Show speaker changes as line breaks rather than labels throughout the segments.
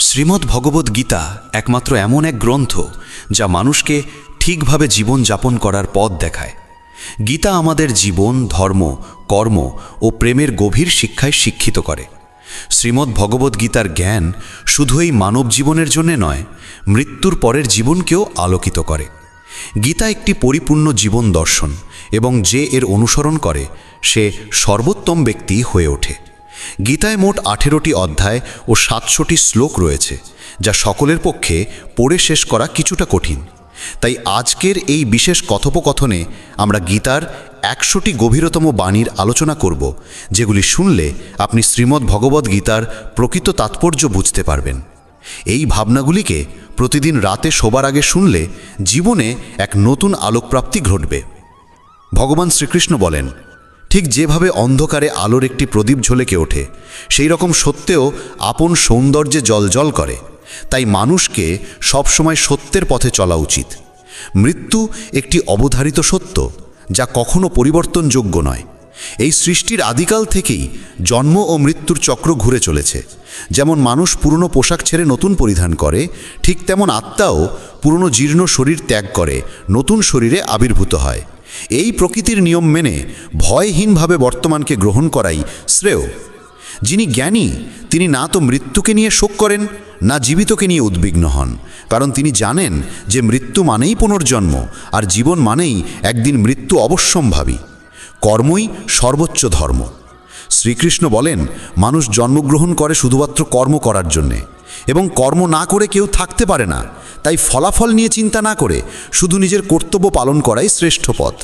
শ্রীমদ্ ভগবদ্ গীতা একমাত্র এমন এক গ্রন্থ যা মানুষকে ঠিকভাবে জীবন যাপন করার পথ দেখায়। গীতা আমাদের জীবন, ধর্ম, কর্ম ও প্রেমের গভীর শিক্ষায় শিক্ষিত করে। শ্রীমদ্ ভগবদ্ গীতার জ্ঞান শুধু এই মানব জীবনের জন্যে নয়, মৃত্যুর পরের জীবনকেও আলোকিত করে। গীতা একটি পরিপূর্ণ জীবন দর্শন এবং যে এর অনুসরণ করে সে সর্বোত্তম ব্যক্তি হয়ে ওঠে। গীতায় মোট 18টি অধ্যায় ও 700টি শ্লোক রয়েছে, যা সকলের পক্ষে পড়ে শেষ করা কিছুটা কঠিন। তাই আজকের এই বিশেষ কথোপকথনে আমরা গীতার 100টি গভীরতম বাণীর আলোচনা করব, যেগুলি শুনলে আপনি শ্রীমদ্ ভগবদ্ গীতার প্রকৃত তাৎপর্য বুঝতে পারবেন। এই ভাবনাগুলিকে প্রতিদিন রাতে শোবার আগে শুনলে জীবনে এক নতুন আলোকপ্রাপ্তি ঘটবে। ভগবান শ্রীকৃষ্ণ বলেন, ঠিক যেভাবে অন্ধকারে আলোর একটি প্রদীপ ঝলকে ওঠে, সেই রকম সত্যেও আপন সৌন্দর্যে জ্বলজ্বল করে। তাই মানুষকে সবসময় সত্যের পথে চলা উচিত। মৃত্যু একটি অবধারিত সত্য, যা কখনো পরিবর্তনযোগ্য নয়। এই সৃষ্টির আদিকাল থেকেই জন্ম ও মৃত্যুর চক্র ঘুরে চলেছে। যেমন মানুষ পুরনো পোশাক ছেড়ে নতুন পরিধান করে, ঠিক তেমন আত্মাও পুরনো জীর্ণ শরীর ত্যাগ করে নতুন শরীরে আবির্ভূত হয়। এই প্রকৃতির নিয়ম মেনে ভয়হীনভাবে বর্তমানকে গ্রহণ করাই শ্রেয়। যিনি জ্ঞানী তিনি না তো মৃত্যুকে নিয়ে শোক করেন, না জীবিতকে নিয়ে উদ্বিগ্ন হন, কারণ তিনি জানেন যে মৃত্যু মানেই পুনর্জন্ম, আর জীবন মানেই একদিন মৃত্যু অবশ্যম্ভাবী। কর্মই সর্বোচ্চ ধর্ম। শ্রীকৃষ্ণ বলেন, মানুষ জন্মগ্রহণ করে শুধুমাত্র কর্ম করার জন্যে, এবং কর্ম না করে কেউ থাকতে পারে না। তাই ফলাফল নিয়ে চিন্তা না করে শুধু নিজের কর্তব্য পালন করাই শ্রেষ্ঠ পথ।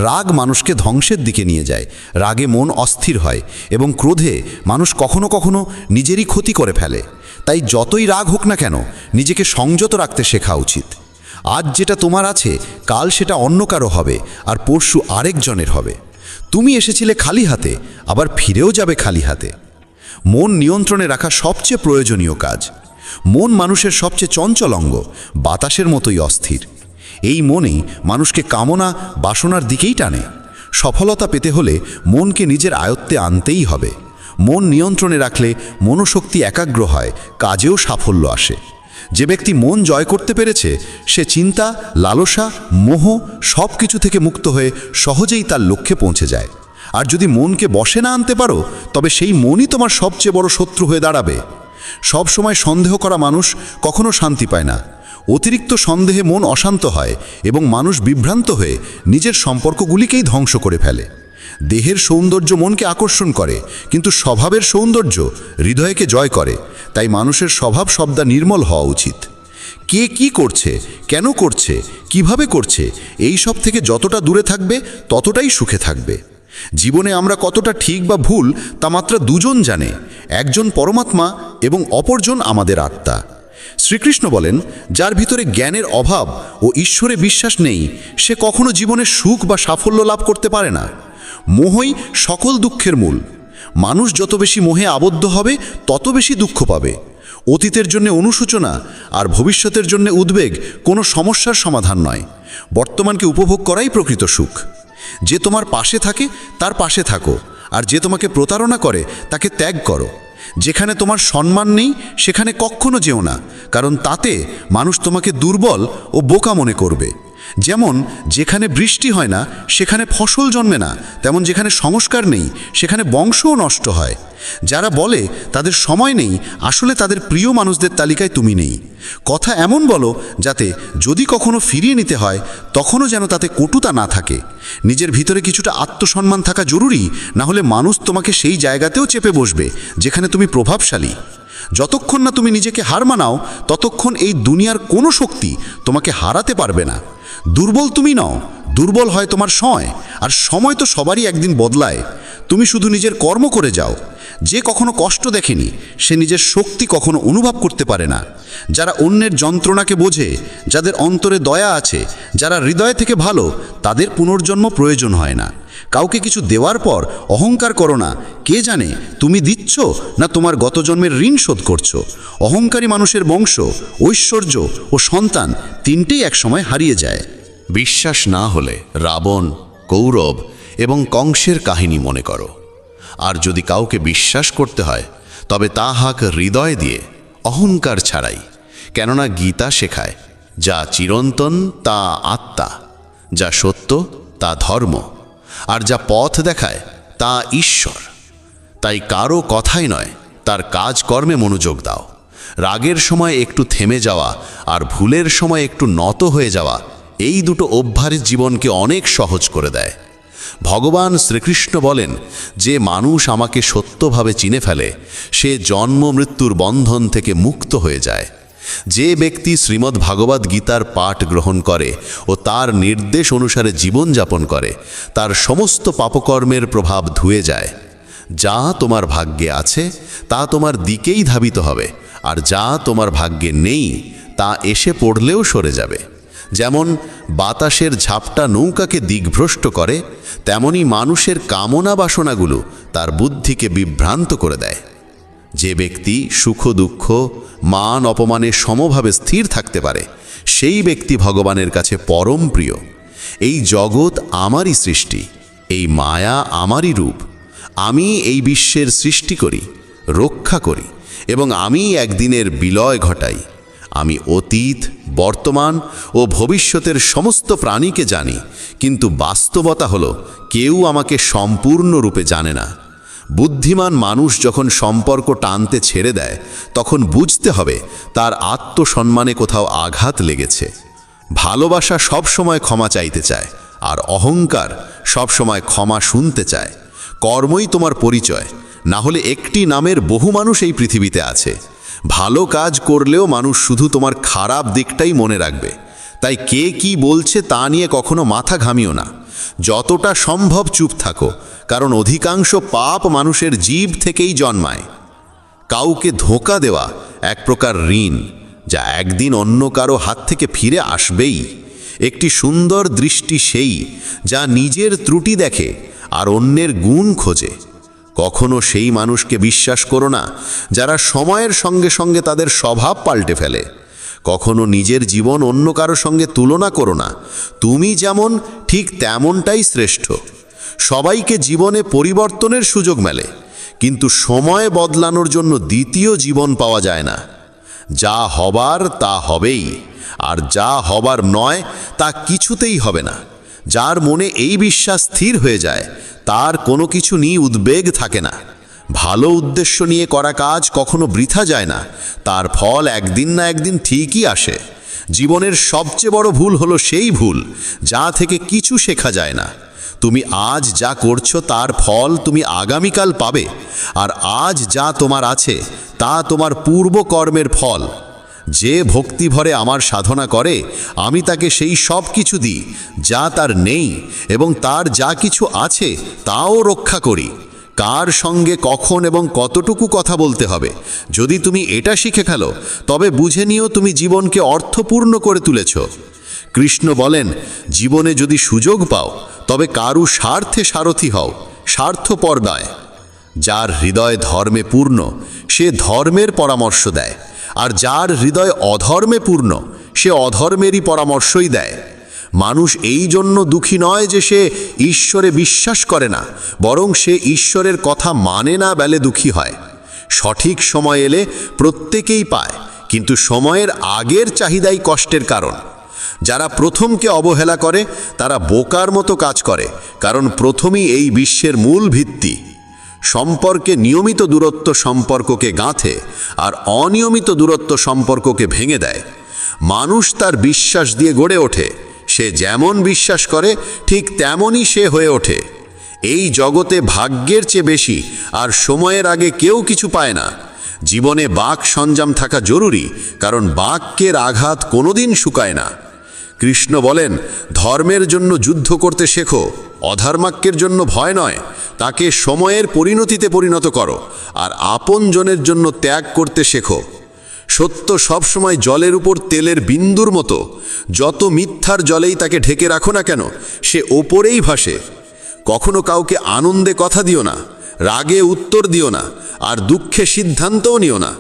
রাগ মানুষকে ধ্বংসের দিকে নিয়ে যায়। রাগে মন অস্থির হয় এবং ক্রোধে মানুষ কখনো কখনো নিজেরই ক্ষতি করে ফেলে। তাই যতই রাগ হোক না কেন, নিজেকে সংযত রাখতে শেখা উচিত। আজ যেটা তোমার আছে, কাল সেটা অন্য কারো হবে, আর পরশু আরেকজনের হবে। তুমি এসেছিলে খালি হাতে, আবার ফিরেও যাবে খালি হাতে। মন নিয়ন্ত্রণে রাখা সবচেয়ে প্রয়োজনীয় কাজ। মন মানুষের সবচেয়ে চঞ্চল অঙ্গ, বাতাসের মতোই অস্থির। এই মনেই মানুষকে কামনা বাসনার দিকেই টানে। সফলতা পেতে হলে মনকে নিজের আয়ত্তে আনতেই হবে। মন নিয়ন্ত্রণে রাখলে মনোশক্তি একাগ্র হয়, কাজেও সাফল্য আসে। যে ব্যক্তি মন জয় করতে পেরেছে, সে চিন্তা, লালসা, মোহ সব কিছু থেকে মুক্ত হয়ে সহজেই তার লক্ষ্যে পৌঁছে যায়। আর যদি মনকে বশে না আনতে পারো, তবে সেই মনই তোমার সবচেয়ে বড় শত্রু হয়ে দাঁড়াবে। সব সময় সন্দেহ করা মানুষ কখনো শান্তি পায় না। অতিরিক্ত সন্দেহে মন অশান্ত হয় এবং মানুষ বিভ্রান্ত হয়ে নিজের সম্পর্কগুলিকেই ধ্বংস করে ফেলে। দেহের সৌন্দর্য মনকে আকর্ষণ করে, কিন্তু স্বভাবের সৌন্দর্য হৃদয়কে জয় করে। তাই মানুষের স্বভাব সবদা নির্মল হওয়া উচিত। কে কি করছে, কেন করছে, কিভাবে করছে, এই সব থেকে যতটা দূরে থাকবে ততটাই সুখে থাকবে। জীবনে আমরা কতটা ঠিক বা ভুল তা মাত্র দুজন জানে, একজন পরমাত্মা এবং অপরজন আমাদের আত্মা। শ্রীকৃষ্ণ বলেন, যার ভিতরে জ্ঞানের অভাব ও ঈশ্বরে বিশ্বাস নেই, সে কখনো জীবনে সুখ বা সাফল্য লাভ করতে পারে না। মোহই সকল দুঃখের মূল। মানুষ যত বেশি মোহে আবদ্ধ হবে, তত বেশি দুঃখ পাবে। অতীতের জন্য অনুশোচনা আর ভবিষ্যতের জন্য উদ্বেগ কোনো সমস্যার সমাধান নয়। বর্তমানকে উপভোগ করাই প্রকৃত সুখ। যে তোমার পাশে থাকে তার পাশে থাকো, আর যে তোমাকে প্রতারণা করে তাকে ত্যাগ করো। যেখানে তোমার সম্মান নেই সেখানে কখনো যেও না, কারণ তাতে মানুষ তোমাকে দুর্বল ও বোকা মনে করবে। যেমন যেখানে বৃষ্টি হয় না সেখানে ফসল জন্মে না, তেমন যেখানে সংস্কার নেই সেখানে বংশও নষ্ট হয়। যারা বলে তাদের সময় নেই, আসলে তাদের প্রিয় মানুষদের তালিকায় তুমি নেই। কথা এমন বলো যাতে যদি কখনো ফিরিয়ে নিতে হয় তখনও যেন তাতে কটুতা না থাকে। নিজের ভিতরে কিছুটা আত্মসম্মান থাকা জরুরি, না হলে মানুষ তোমাকে সেই জায়গাতেও চেপে বসবে যেখানে তুমি প্রভাবশালী। যতক্ষণ না তুমি নিজেকে হার মানাও, ততক্ষণ এই দুনিয়ার কোনো শক্তি তোমাকে হারাতে পারবে না। দুর্বল তুমি নও, দুর্বল হয় তোমার সময়, আর সময় তো সবারই একদিন বদলায়। তুমি শুধু নিজের কর্ম করে যাও। যে কখনো কষ্ট দেখেনি সে নিজের শক্তি কখনো অনুভব করতে পারে না। যারা অন্যের যন্ত্রণাকে বোঝে, যাদের অন্তরে দয়া আছে, যারা হৃদয় থেকে ভালো, তাদের পুনর্জন্ম প্রয়োজন হয় না। কাউকে কিছু দেওয়ার পর অহংকার করো না। কে জানে তুমি দিচ্ছ না তোমার গত জন্মের ঋণ শোধ করছো। অহংকারী মানুষের বংশ, ঐশ্বর্য ও সন্তান তিনটেই একসময় হারিয়ে যায়।
বিশ্বাস না হলে রাবণ, কৌরব এবং কংসের কাহিনী মনে করো। আর যদি কাউকে বিশ্বাস করতে হয়, তবে তা হাক হৃদয় দিয়ে, অহংকার ছাড়াই। কেননা গীতা শেখায়, যা চিরন্তন তা আত্মা, যা সত্য তা ধর্ম, আর যা পথ দেখায় তা ঈশ্বর। তাই কারো কথাই নয়, তার কাজকর্মে মনোযোগ দাও। রাগের সময় একটু থেমে যাওয়া আর ভুলের সময় একটু নত হয়ে যাওয়া, এই দুটো অভ্যাস জীবনকে অনেক সহজ করে দেয়। ভগবান শ্রীকৃষ্ণ বলেন, যে মানুষ আমাকে সত্যভাবে চিনে ফেলে সে জন্ম মৃত্যুর বন্ধন থেকে মুক্ত হয়ে যায়। যে ব্যক্তি শ্রীমদ্ ভাগবত গীতার পাঠ গ্রহণ করে ও তার নির্দেশ অনুসারে জীবনযাপন করে, তার সমস্ত পাপকর্মের প্রভাব ধুয়ে যায়। যা তোমার ভাগ্যে আছে তা তোমার দিকেই ধাবিত হবে, আর যা তোমার ভাগ্যে নেই তা এসে পড়লেও সরে যাবে। যেমন বাতাসের ঝাপটা নৌকাকে দিকভ্রষ্ট করে, তেমনি মানুষের কামনা বাসনাগুলো তার বুদ্ধিকে বিভ্রান্ত করে দেয়। যে ব্যক্তি সুখ দুঃখ মান অপমানে সমভাবে স্থির থাকতে পারে, সেই ব্যক্তি ভগবানের কাছে পরম প্রিয়। এই জগৎ আমারই সৃষ্টি, এই মায়া আমারই রূপ। আমি এই বিশ্বের সৃষ্টি করি, রক্ষা করি এবং আমি একদিনের বিলয় ঘটাই। আমি অতীত, বর্তমান ও ভবিষ্যতের সমস্ত প্রাণীকে জানি, কিন্তু বাস্তবতা হলো কেউ আমাকে সম্পূর্ণরূপে জানে না। বুদ্ধিমান মানুষ যখন সম্পর্ক টানতে ছেড়ে দেয়, তখন বুঝতে হবে তার আত্মসম্মানে কোথাও আঘাত লেগেছে। ভালোবাসা সবসময় ক্ষমা চাইতে চায়, আর অহংকার সবসময় ক্ষমা শুনতে চায়। কর্মই তোমার পরিচয়, না হলে একটি নামের বহু মানুষ এই পৃথিবীতে আছে। ভালো কাজ করলেও মানুষ শুধু তোমার খারাপ দিকটাই মনে রাখবে। তাই কে কি বলছে তা নিয়ে কখনো মাথা ঘামিও না। যতটা সম্ভব চুপ থাকো, কারণ অধিকাংশ পাপ মানুষের জীব থেকেই জন্মায়। কাউকে ধোঁকা দেওয়া এক প্রকার ঋণ, যা একদিন অন্য কারো হাত থেকে ফিরে আসবেই। একটি সুন্দর দৃষ্টি সেই যা নিজের ত্রুটি দেখে আর অন্যের গুণ খোঁজে। কখনো সেই মানুষকে বিশ্বাস করো না যারা সময়ের সঙ্গে সঙ্গে তাদের স্বভাব পাল্টে ফেলে। কখনো নিজের জীবন অন্য কারো সঙ্গে তুলনা করো না। তুমি যেমন ঠিক তেমনটাই শ্রেষ্ঠ। সবাইকে জীবনে পরিবর্তনের সুযোগ মেলে, কিন্তু সময় বদলানোর জন্য দ্বিতীয় জীবন পাওয়া যায় না। যা হবার তা হবেই, আর যা হবার নয় তা কিছুতেই হবে না। যার মনে এই বিশ্বাস স্থির হয়ে যায়, তার কোনো কিছু নিয়ে উদ্বেগ থাকে না। ভালো উদ্দেশ্য নিয়ে করা কাজ কখনো বৃথা যায় না, তার ফল একদিন না একদিন ঠিকই আসে। জীবনের সবচেয়ে বড় ভুল হলো সেই ভুল যা থেকে কিছু শেখা যায় না। তুমি আজ যা করছো তার ফল তুমি আগামীকাল পাবে, আর আজ যা তোমার আছে তা তোমার পূর্ব কর্মের ফল। যে ভক্তি ভরে আমার সাধনা করে, আমি তাকে সেই সব কিছু দিই যা তার নেই, এবং তার যা কিছু আছে তাও রক্ষা করি। কার সঙ্গে কখন এবং কতটুকু কথা বলতে হবে, যদি তুমি এটা শিখে ফেলো, তবে বুঝে নিও তুমি জীবনকে অর্থপূর্ণ করে তুলেছ। কৃষ্ণ বলেন, জীবনে যদি সুযোগ পাও তবে কারু স্বার্থে সারথি হও, স্বার্থপর নয়। যার হৃদয় ধর্মে পূর্ণ সে ধর্মের পরামর্শ দেয়, আর যার হৃদয় অধর্মে পূর্ণ সে অধর্মেরই পরামর্শই দেয়। মানুষ এই জন্য দুঃখী নয় যে সে ঈশ্বরে বিশ্বাস করে না, বরং সে ঈশ্বরের কথা মানে না বলে দুঃখী হয়। সঠিক সময় এলে প্রত্যেকেই পায়, কিন্তু সময়ের আগের চাহিদাই কষ্টের কারণ। যারা প্রথমকে অবহেলা করে তারা বোকার মতো কাজ করে, কারণ প্রথমই এই বিশ্বের মূল ভিত্তি। সম্পর্কে নিয়মিত দূরত্ব সম্পর্ককে গাঁথে, আর অনিয়মিত দূরত্ব সম্পর্ককে ভেঙে দেয়। মানুষ তার বিশ্বাস দিয়ে গড়ে ওঠে, সে যেমন বিশ্বাস করে ঠিক তেমনই সে হয়ে ওঠে। এই জগতে ভাগ্যের চেয়ে বেশি আর সময়ের আগে কেউ কিছু পায় না। জীবনে বাক সঞ্জাম থাকা জরুরি, কারণ বাক্যের আঘাত কোনোদিন শুকায় না। কৃষ্ণ বলেন, ধর্মের জন্য যুদ্ধ করতে শেখো, অধর্মাক্যের জন্য ভয় নয়। তাকে সময়ের পরিণতিতে পরিণত করো, আর আপনজনের জন্য ত্যাগ করতে শেখো। সত্য সবসময় জলের উপর তেলের বিন্দুর মতো, যত মিথ্যার জলেই তাকে ঢেকে রাখো না কেন, সে ওপরেই ভাসে। কখনো কাউকে আনন্দে কথা দিও না, রাগে উত্তর দিও না, আর দুঃখে সিদ্ধান্তও নিও না।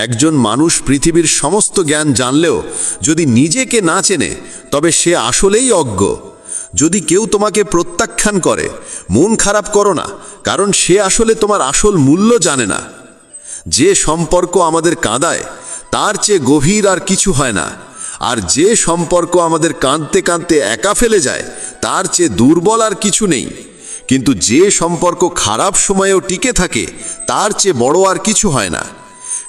একজন মানুষ পৃথিবীর সমস্ত জ্ঞান জানলেও যদি নিজেকে না চেনে, তবে সে আসলেই অজ্ঞ। যদি কেউ তোমাকে প্রত্যাখ্যান করে, মন খারাপ করো না, কারণ সে আসলে তোমার আসল মূল্য জানে না। যে সম্পর্ক আমাদের কাঁদায় তার চেয়ে গভীর আর কিছু হয় না। আর যে সম্পর্ক আমাদের কাঁদতে কাঁদতে একা ফেলে যায়, তার চেয়ে দুর্বল আর কিছু নেই। কিন্তু যে সম্পর্ক খারাপ সময়েও টিকে থাকে, তার চেয়ে বড় আর কিছু হয় না।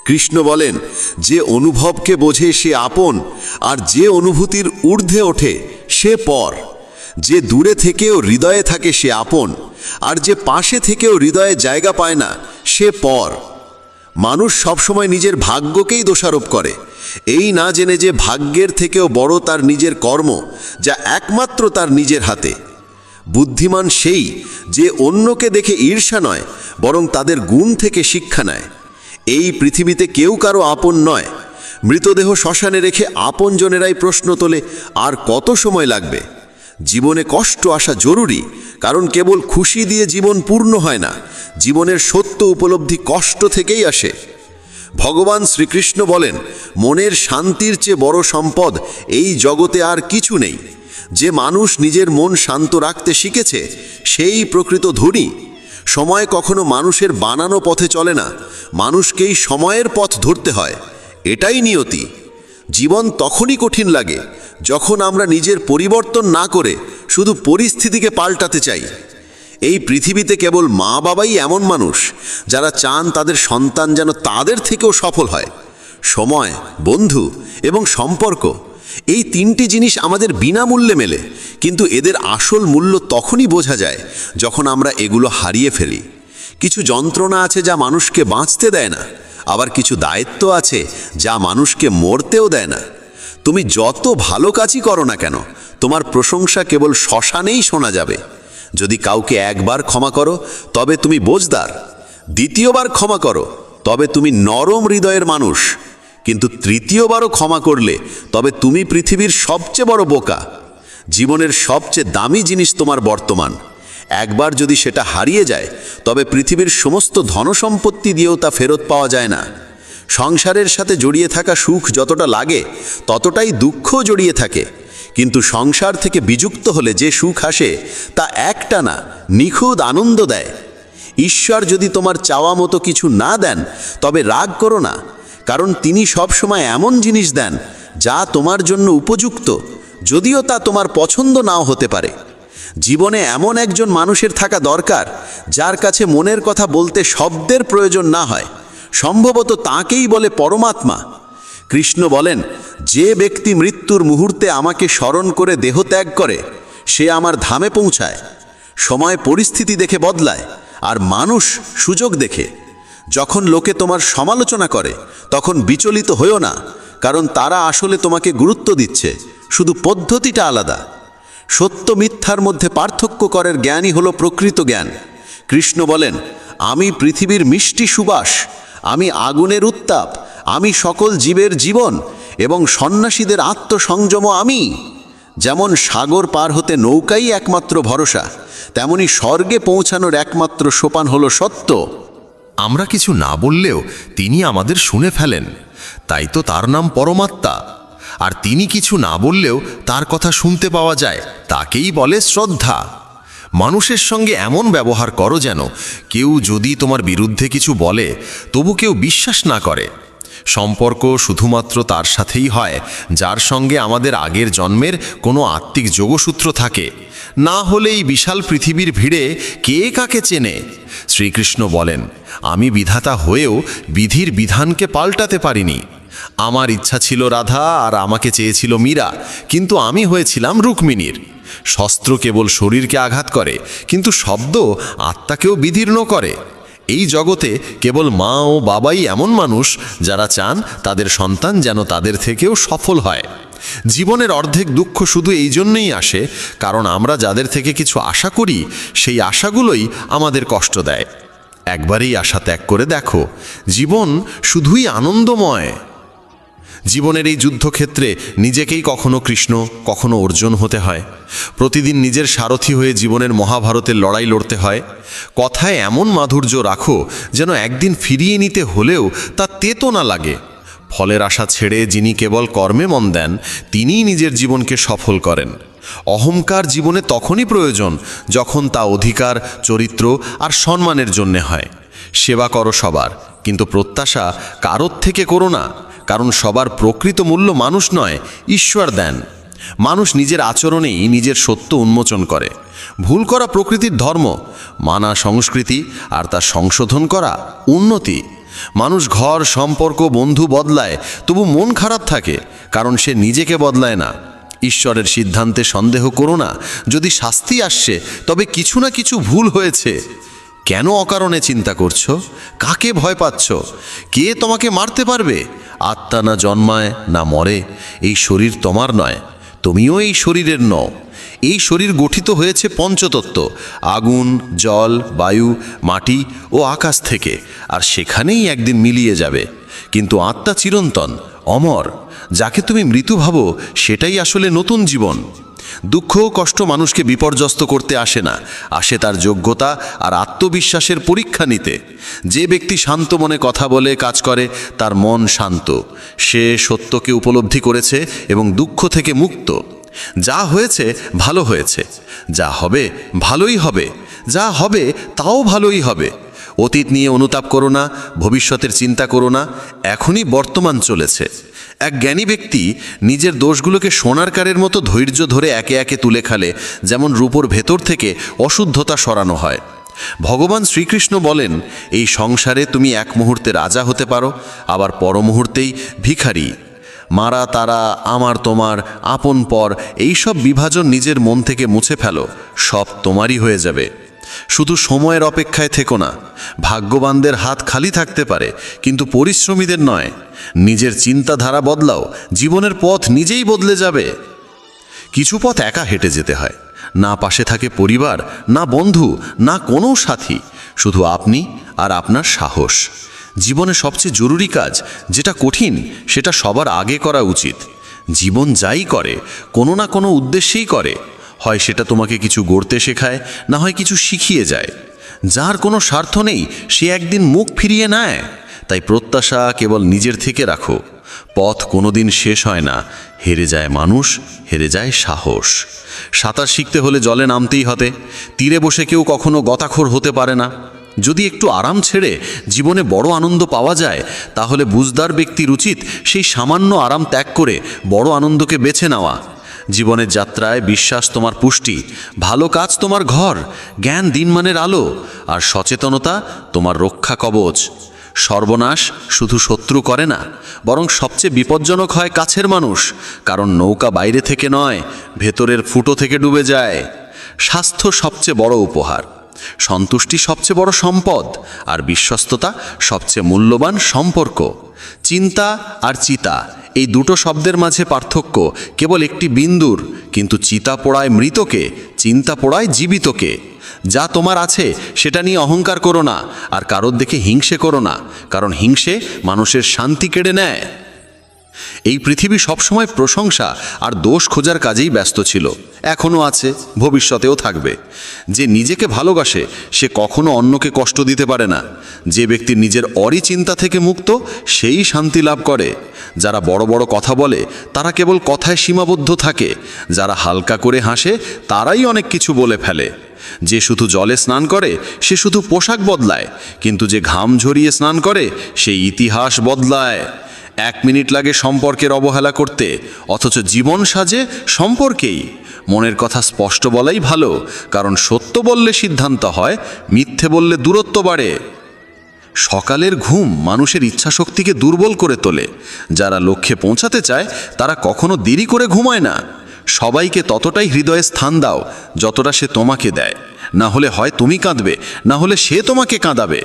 কৃষ্ণ বলেন, যে অনুভবকে বোঝে সে আপন, আর যে অনুভূতির ঊর্ধ্বে ওঠে সে পর। যে দূরে থেকেও হৃদয়ে থাকে সে আপন, আর যে পাশে থেকেও হৃদয়ে জায়গা পায় না সে পর। মানুষ সবসময় নিজের ভাগ্যকেই দোষারোপ করে, এই না জেনে যে ভাগ্যের থেকেও বড় তার নিজের কর্ম, যা একমাত্র তার নিজের হাতে। বুদ্ধিমান সেই যে অন্যকে দেখে ঈর্ষা নয়, বরং তাদের গুণ থেকে শিক্ষা নেয়। এই পৃথিবীতে কেউ কারো আপন নয়। মৃতদেহ শ্মশানে রেখে আপনজনেরাই প্রশ্ন তোলে, আর কত সময় লাগবে? জীবনে কষ্ট আসা জরুরি, কারণ কেবল খুশি দিয়ে জীবন পূর্ণ হয় না। জীবনের সত্য উপলব্ধি কষ্ট থেকেই আসে। ভগবান শ্রীকৃষ্ণ বলেন, মনের শান্তির চেয়ে বড় সম্পদ এই জগতে আর কিছু নেই। যে মানুষ নিজের মন শান্ত রাখতে শিখেছে, সেই প্রকৃত ধনী। সময় কখনো মানুষের বানানো পথে চলে না, মানুষকেই সময়ের পথ ধরতে হয়। এটাই নিয়তি। জীবন তখনই কঠিন লাগে যখন আমরা নিজের পরিবর্তন না করে শুধু পরিস্থিতিকে পাল্টাতে চাই। এই পৃথিবীতে কেবল মা বাবাই এমন মানুষ যারা চান তাদের সন্তান যেন তাদের থেকেও সফল হয়। সময়, বন্ধু এবং সম্পর্ক, এই তিনটি জিনিস আমাদের বিনামূল্যে মেলে, কিন্তু এদের আসল মূল্য তখনই বোঝা যায় যখন আমরা এগুলো হারিয়ে ফেলি। কিছু যন্ত্রণা আছে যা মানুষকে বাঁচতে দেয় না, আবার কিছু দায়িত্ব আছে যা মানুষকে মরতেও দেয় না। তুমি যত ভালো কাজই করো না কেন, তোমার প্রশংসা কেবল শ্মশানেই শোনা যাবে। যদি কাউকে একবার ক্ষমা করো, তবে তুমি বোঝদার। দ্বিতীয়বার ক্ষমা করো, তবে তুমি নরম হৃদয়ের মানুষ। কিন্তু তৃতীয়বারও ক্ষমা করলে তবে তুমি পৃথিবীর সবচেয়ে বড় বোকা। জীবনের সবচেয়ে দামি জিনিস তোমার বর্তমান। একবার যদি সেটা হারিয়ে যায়, তবে পৃথিবীর সমস্ত ধনসম্পত্তি দিয়েও তা ফেরত পাওয়া যায় না। সংসারের সাথে জড়িয়ে থাকা সুখ যতটা লাগে, ততটাই দুঃখও জড়িয়ে থাকে। কিন্তু সংসার থেকে বিযুক্ত হলে যে সুখ আসে, তা একটানা নিখুঁত আনন্দ দেয়। ঈশ্বর যদি তোমার চাওয়া মতো কিছু না দেন, তবে রাগ করো না, কারণ তিনি সবসময় এমন জিনিস দেন যা তোমার জন্য উপযুক্ত, যদিও তা তোমার পছন্দ নাও হতে পারে। জীবনে এমন একজন মানুষের থাকা দরকার যার কাছে মনের কথা বলতে শব্দের প্রয়োজন না হয়। সম্ভবত তাকেই বলে পরমাত্মা। কৃষ্ণ বলেন, যে ব্যক্তি মৃত্যুর মুহূর্তে আমাকে স্মরণ করে দেহ ত্যাগ করে, সে আমার ধামে পৌঁছায়। সময় পরিস্থিতি দেখে বদলায়, আর মানুষ সুযোগ দেখে। যখন লোকে তোমার সমালোচনা করে, তখন বিচলিত হইও না, কারণ তারা আসলে তোমাকে গুরুত্ব দিচ্ছে, শুধু পদ্ধতিটা আলাদা। সত্য মিথ্যার মধ্যে পার্থক্য করার জ্ঞানই হলো প্রকৃত জ্ঞান। কৃষ্ণ বলেন, আমি পৃথিবীর মিষ্টি সুবাস, আমি আগুনের উত্তাপ, আমি সকল জীবের জীবন এবং সন্ন্যাসীদের আত্মসংযম আমি। যেমন সাগর পার হতে নৌকাই একমাত্র ভরসা, তেমনি স্বর্গে পৌঁছানোর একমাত্র সোপান হলো সত্য।
আমরা কিছু না বললেও তিনি আমাদের শুনে ফেলেন, তাই তো তার নাম পরমাত্মা। আর তিনি কিছু না বললেও তার কথা শুনতে পাওয়া যায়, তাকেই বলে শ্রদ্ধা। মানুষের সঙ্গে এমন ব্যবহার করো যেন কেউ যদি তোমার বিরুদ্ধে কিছু বলে, তবু কেউ বিশ্বাস না করে। সম্পর্ক শুধুমাত্র তার সাথেই হয় যার সঙ্গে আমাদের আগের জন্মের কোনো আত্মিক যোগসূত্র থাকে, না হলে এই বিশাল পৃথিবীর ভিড়ে কে কাকে চেনে। শ্রীকৃষ্ণ বলেন, আমি বিধাতা হয়েও বিধির বিধানকে পাল্টাতে পারিনি। আমার ইচ্ছা ছিল রাধা আর আমাকে চেয়েছিল মীরা, কিন্তু আমি হয়েছিলাম রুক্মিণীর। শস্ত্র কেবল শরীরকে আঘাত করে, কিন্তু শব্দ আত্মাকেও বিদীর্ণ করে। এই জগতে কেবল মা ও বাবাই এমন মানুষ যারা চান তাদের সন্তান যেন তাদের থেকেও সফল হয়। জীবনের অর্ধেক দুঃখ শুধু এই জন্যই আসে কারণ আমরা যাদের থেকে কিছু আশা করি, সেই আশাগুলোই আমাদের কষ্ট দেয়। একবারেই আশা ত্যাগ করে দেখো, জীবন শুধুই আনন্দময়। জীবনের এই যুদ্ধক্ষেত্রে নিজেকেই কখনো কৃষ্ণ, কখনো অর্জুন হতে হয়। প্রতিদিন নিজের সারথি হয়ে জীবনের মহাভারতের লড়াই লড়তে হয়। কথায় এমন মাধুর্য রাখো যেন একদিন ফিরিয়ে নিতে হলেও তা তেতো না লাগে। ফলের আশা ছেড়ে যিনি কেবল কর্মে মন দেন, তিনিই নিজের জীবনকে সফল করেন। অহংকার জীবনে তখনই প্রয়োজন যখন তা অধিকার, চরিত্র আর সম্মানের জন্যে হয়। সেবা করো সবার, কিন্তু প্রত্যাশা কারোর থেকে করো না, কারণ সবার প্রকৃত মূল্য মানুষ নয়, ঈশ্বর দেন। মানুষ নিজের আচরণেই নিজের সত্য উন্মোচন করে। ভুল করা প্রকৃতির ধর্ম, মানা সংস্কৃতি, আর তা সংশোধন করা উন্নতি। মানুষ ঘর, সম্পর্ক, বন্ধু বদলায়, তবু মন খারাপ থাকে, কারণ সে নিজেকে বদলায় না। ঈশ্বরের সিদ্ধান্তে সন্দেহ করো না। যদি শাস্তি আসছে, তবে কিছু না কিছু ভুল হয়েছে। কেন অকারণে চিন্তা করছো? কাকে ভয় পাচ্ছ? কে তোমাকে মারতে পারবে? আত্মা না জন্মায় না মরে। এই শরীর তোমার নয়, তুমিও এই শরীরের নও। এই শরীর গঠিত হয়েছে পঞ্চতত্ত্ব, আগুন, জল, বায়ু, মাটি ও আকাশ থেকে, আর সেখানেই একদিন মিলিয়ে যাবে। কিন্তু আত্মা চিরন্তন, অমর। যাকে তুমি মৃত্যু ভাবো, সেটাই আসলে নতুন জীবন। দুঃখ ও কষ্ট মানুষকে বিপর্যস্ত করতে আসে না, আসে তার যোগ্যতা আর আত্মবিশ্বাসের পরীক্ষা নিতে। যে ব্যক্তি শান্ত মনে কথা বলে, কাজ করে, তার মন শান্ত। সে সত্যকে উপলব্ধি করেছে এবং দুঃখ থেকে মুক্ত। যা হয়েছে ভালো হয়েছে, যা হবে ভালোই হবে, যা হবে তাও ভালোই হবে। অতীত নিয়ে অনুতাপ করো না, ভবিষ্যতের চিন্তা করো না, এখনই বর্তমান চলেছে। এক জ্ঞানী ব্যক্তি নিজের দোষগুলোকে সোনার কারের মতো ধৈর্য ধরে একে একে তুলে খালে, যেমন রূপোর ভেতর থেকে অশুদ্ধতা সরানো হয়। ভগবান শ্রীকৃষ্ণ বলেন, এই সংসারে তুমি এক মুহূর্তে রাজা হতে পারো, আবার পর মুহূর্তেই ভিখারি। মারা তারা, আমার তোমার, আপন পর, এইসব বিভাজন নিজের মন থেকে মুছে ফেলো, সব তোমারই হয়ে যাবে। শুধু সময়ের অপেক্ষায় থেকো না। ভাগ্যবানদের হাত খালি থাকতে পারে, কিন্তু পরিশ্রমীদের নয়। নিজের চিন্তাধারা বদলাও, জীবনের পথ নিজেই বদলে যাবে। কিছু পথ একা হেঁটে যেতে হয়, না পাশে থাকে পরিবার, না বন্ধু, না কোনো সাথী, শুধু আপনি আর আপনার সাহস। জীবনে সবচেয়ে জরুরি কাজ যেটা কঠিন, সেটা সবার আগে করা উচিত। জীবন যাই করে, কোনো না কোনো উদ্দেশ্যেই করে। হয় সেটা তোমাকে কিছু গড়তে শেখায়, না হয় কিছু শিখিয়ে যায়। যার কোনো স্বার্থ নেই, সে একদিন মুখ ফিরিয়ে নেয়। তাই প্রত্যাশা কেবল নিজের থেকে রাখো। পথ কোনোদিন শেষ হয় না। হেরে যায় মানুষ, হেরে যায় সাহস। সাঁতার শিখতে হলে জলে নামতেই হতে। তীরে বসে কেউ কখনো গতাখোর হতে পারে না। যদি একটু আরাম ছেড়ে জীবনে বড় আনন্দ পাওয়া যায়, তাহলে বুঝদার ব্যক্তির উচিত সেই সামান্য আরাম ত্যাগ করে বড় আনন্দকে বেছে নেওয়া। জীবনের যাত্রায় বিশ্বাস তোমার পুষ্টি, ভালো কাজ তোমার ঘর, জ্ঞান দিনমানের আলো, আর সচেতনতা তোমার রক্ষা কবচ। সর্বনাশ শুধু শত্রু করে না, বরং সবচেয়ে বিপজ্জনক হয় কাছের মানুষ, কারণ নৌকা বাইরে থেকে নয়, ভেতরের ফুটো থেকে ডুবে যায়। স্বাস্থ্য সবচেয়ে বড় উপহার, সন্তুষ্টি সবচেয়ে বড় সম্পদ, আর বিশ্বস্ততা সবচেয়ে মূল্যবান সম্পর্ক। চিন্তা আর চিতা, এই দুটো শব্দের মাঝে পার্থক্য কেবল একটি বিন্দুর, কিন্তু চিতা পোড়ায় মৃতকে, চিন্তা পোড়ায় জীবিতকে। যা তোমার আছে সেটা নিয়ে অহংকার করো না, আর কারোর দেখে হিংসে করো না, কারণ হিংসে মানুষের শান্তি কেড়ে নেয়। এই পৃথিবী সবসময় প্রশংসা আর দোষ খোঁজার কাজেই ব্যস্ত ছিল, এখনও আছে, ভবিষ্যতেও থাকবে। যে নিজেকে ভালোবাসে সে কখনো অন্যকে কষ্ট দিতে পারে না। যে ব্যক্তি নিজের অরিচিন্তা থেকে মুক্ত, সেই শান্তি লাভ করে। যারা বড় বড় কথা বলে তারা কেবল কথায় সীমাবদ্ধ থাকে। যারা হালকা করে হাসে তারাই অনেক কিছু বলে ফেলে। যে শুধু জলে স্নান করে সে শুধু পোশাক বদলায়, কিন্তু যে ঘাম ঝরিয়ে স্নান করে সে ইতিহাস বদলায়। 1 মিনিট লাগে সম্পর্কের অবহেলা করতে, অথচ জীবন সাজে সম্পর্কেই। মনের কথা স্পষ্ট বলাই ভালো, কারণ সত্য বললে সিদ্ধান্ত হয়, মিথ্যে বললে দূরত্ব বাড়ে। সকালের ঘুম মানুষের ইচ্ছাশক্তিকে দুর্বল করে তোলে। যারা লক্ষ্যে পৌঁছাতে চায় তারা কখনো দেরি করে ঘুমায় না। সবাইকে ততটাই হৃদয়ে স্থান দাও যতটা সে তোমাকে দেয়। না হলে হয় তুমি কাঁদবে, না হলে সে তোমাকে কাঁদাবে।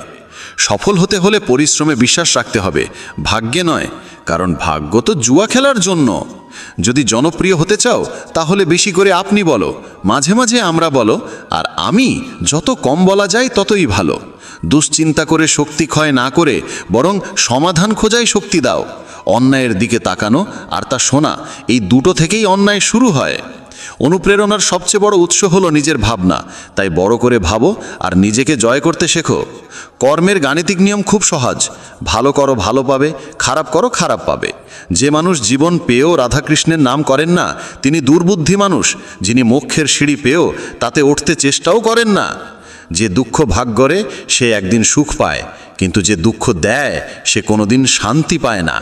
সফল হতে হলে পরিশ্রমে বিশ্বাস রাখতে হবে, ভাগ্যে নয়, কারণ ভাগ্য তো জুয়া খেলার জন্য। যদি জনপ্রিয় হতে চাও তাহলে বেশি করে আপনি বলো, মাঝে মাঝে আমরা বলো, আর আমি যত কম বলা যায় ততই ভালো। দুশ্চিন্তা করে শক্তি ক্ষয় না করে বরং সমাধান খোঁজায় শক্তি দাও। অন্যায়ের দিকে তাকানো আর তা শোনা, এই দুটো থেকেই অন্যায় শুরু হয়। অনুপ্রেরণার সবচেয়ে বড় উৎস হলো নিজের ভাবনা। তাই বড় করে ভাবো আর নিজেকে জয় করতে শেখো। কর্মের গাণিতিক নিয়ম খুব সহজ, ভালো করো ভালো পাবে, খারাপ করো খারাপ পাবে। যে মানুষ জীবন পেয়েও রাধাকৃষ্ণের নাম করেন না, তিনি দুর্বুদ্ধি মানুষ। যিনি মোক্ষের সিঁড়ি পেয়েও তাতে উঠতে চেষ্টাও করেন না।
যে দুঃখ ভাগ করে সে একদিন সুখ পায়, কিন্তু যে দুঃখ দেয় সে কোনোদিন শান্তি পায় না।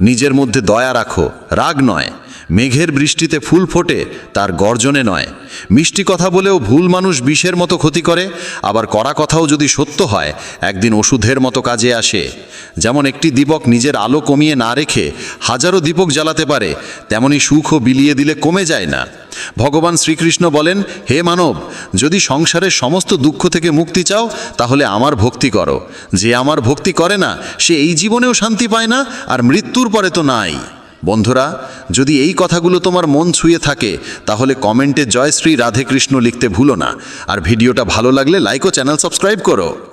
নিজের মধ্যে দয়া রাখো, রাগ নয়। মেঘের বৃষ্টিতে ফুল ফোটে, তার গর্জনে নয়। মিষ্টি কথা বলেও ভুল মানুষ বিষের মতো ক্ষতি করে, আবার কড়া কথাও যদি সত্য হয় একদিন ওষুধের মতো কাজে আসে। যেমন একটি দীপক নিজের আলো কমিয়ে না রেখে হাজারো দীপক জ্বালাতে পারে, তেমনি সুখও বিলিয়ে দিলে কমে যায় না। ভগবান শ্রীকৃষ্ণ বলেন, হে মানব, যদি সংসারের সমস্ত দুঃখ থেকে মুক্তি চাও তাহলে আমার ভক্তি করো। যে আমার ভক্তি করে না সে এই জীবনেও শান্তি পায় না, আর মৃত্যুর পরে তো নাই। বন্ধুরা, যদি এই কথাগুলো তোমার মন ছুঁয়ে থাকে তাহলে কমেন্টে জয় শ্রী রাধে কৃষ্ণ লিখতে ভুলো না। আর ভিডিওটা ভালো লাগলে লাইক ও চ্যানেল সাবস্ক্রাইব করো।